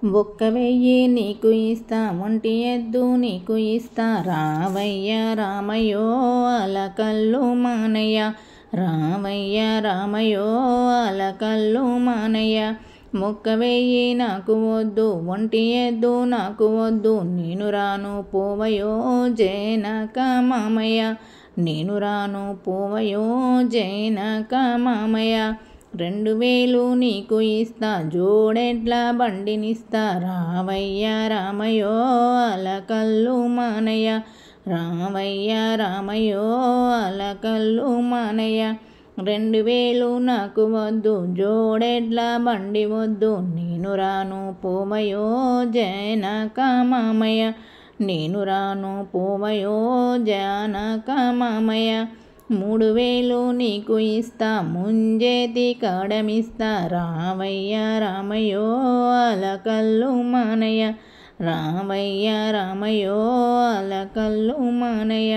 ఒక్క వెయ్యి నీకు ఇస్తా, ఒంటి ఎద్దు నీకు ఇస్తా, రావయ్య రామయ్యో అలకల్లు మానయ్య, రావయ్య రామయ్యో అలకల్లు మానయ్య. ఒక్క వెయ్యి నాకు వద్దు, ఒంటి ఎద్దు నాకు వద్దు, నేను రాను పోవయో జైనక మామయ్య, నేను రాను పోవయో జైనక మామయ్య. 2000 నీకు ఇస్తా, జోడెడ్ల బండినిస్తా, రావయ్య రామయ్యో అలకల్లు మానయ్య, రావయ్య రామయ్యో అలకల్లు మానయ్య. 2000 నాకు వద్దు, జోడెడ్ల బండి వద్దు, నేను రాను పోవయో జైనక మామయ్య, నేను రాను పోవయో జానక మామయ్య. 3000 నీకు ఇస్తా, ముంజేతి కాడమిస్తా, రావయ్య రామయ్యో అలకల్లు మానయ్య, రావయ్య రామయ్యో అలకల్లు మానయ్య.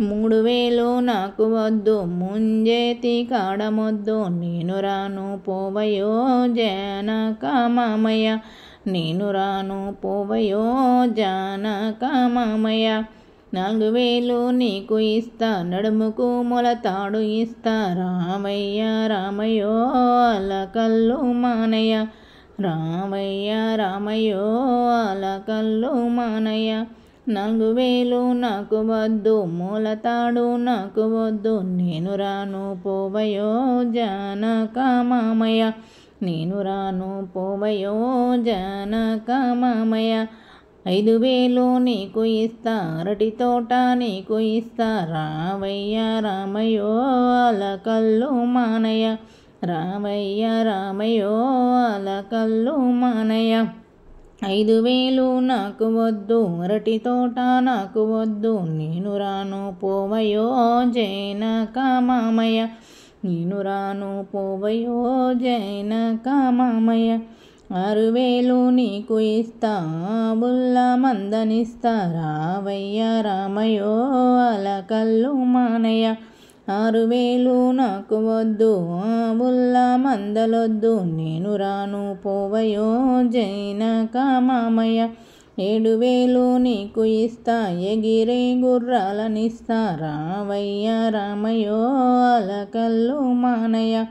3000 నాకు వద్దు, ముంజేతి కాడమొద్దు, నేను రాను పోవయో జానక మామయ్య, నేను రాను పోవయో జానక మామయ్య. 4000 నీకు ఇస్తా, నడుముకు మొలతాడు ఇస్తా, రావయ్య రామయ్యో అలకల్లు మానయ్య, రావయ్య రామయ్యో అలకల్లు మానయ్య. 4000 నాకు వద్దు, మొలతాడు నాకు వద్దు, నేను రాను పోవయో జానక మామయ్య, నేను రాను పోవయో జానక మామయ్య. 5000 నీకు ఇస్తా, అరటి తోట నీకు ఇస్తా, రావయ్య రామయ్యో అలకల్లు మానయ్య, రావయ్య రామయ్యో అలకల్లు మానయ్య. 5000 నాకు వద్దు, అరటి తోట నాకు వద్దు, నేను రాను పోవయో జైనక మామయ్య, నేను రాను పోవయో జైనక మామయ్య. 6000 నీకు ఇస్తా, బుల్ల మందనిస్తా, రావయ్య రామయ్యో అలకల్లు మానయ్య. 6000 నాకు వద్దు, బుల్ల మందలొద్దు, నేను రాను పోవయో జైనక మామయ్య. 7000 నీకు ఇస్తా, ఎగిరే గుర్రాలనిస్తా, రావయ్య రామయ్యో అలకల్లు మానయ్య.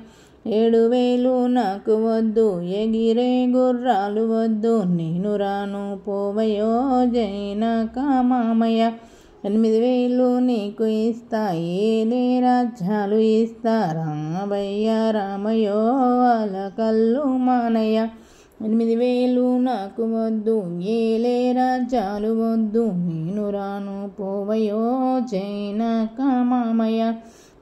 7000 నాకు వద్దు, ఎగిరే గుర్రాలు వద్దు, నేను రాను పోవయో జైనక మామయ్య. 8000 నీకు ఇస్తా, ఏలే రాజ్యాలు ఇస్తా, రావయ్య రామయ్యో అలకల్లు మానయ్య. 8000 నాకు వద్దు, ఏలే రాజ్యాలు వద్దు, నేను రాను పోవయో జైనక మామయ్య.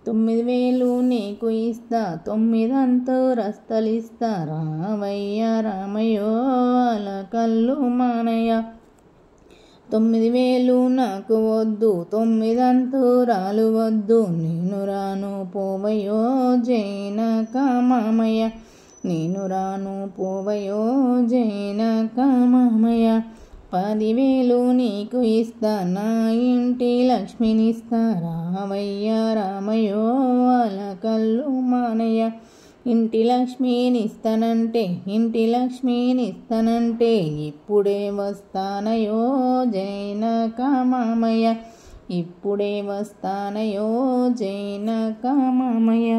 9000 నీకు ఇస్తా, 9 అంతస్తులిస్తా, రావయ్య రామయ్యో అలకల్లు మానయ్య. 9000 నాకు వద్దు, 9 అంతస్తులు వద్దు, నేను రాను పోవయో జైనక మామయ్య, నేను రాను పోవయో జైనక మామయ్య. 10,000 నీకు ఇస్తా, నా ఇంటి లక్ష్మినిస్తా, రావయ్య రామయ్యో అలకల్లు మానయ్య. ఇంటి లక్ష్మినిస్తానంటే, ఇంటి లక్ష్మినిస్తానంటే, ఇప్పుడే వస్తానయో జైనక మామయ్య, ఇప్పుడే వస్తానయో జైనక మామయ్య.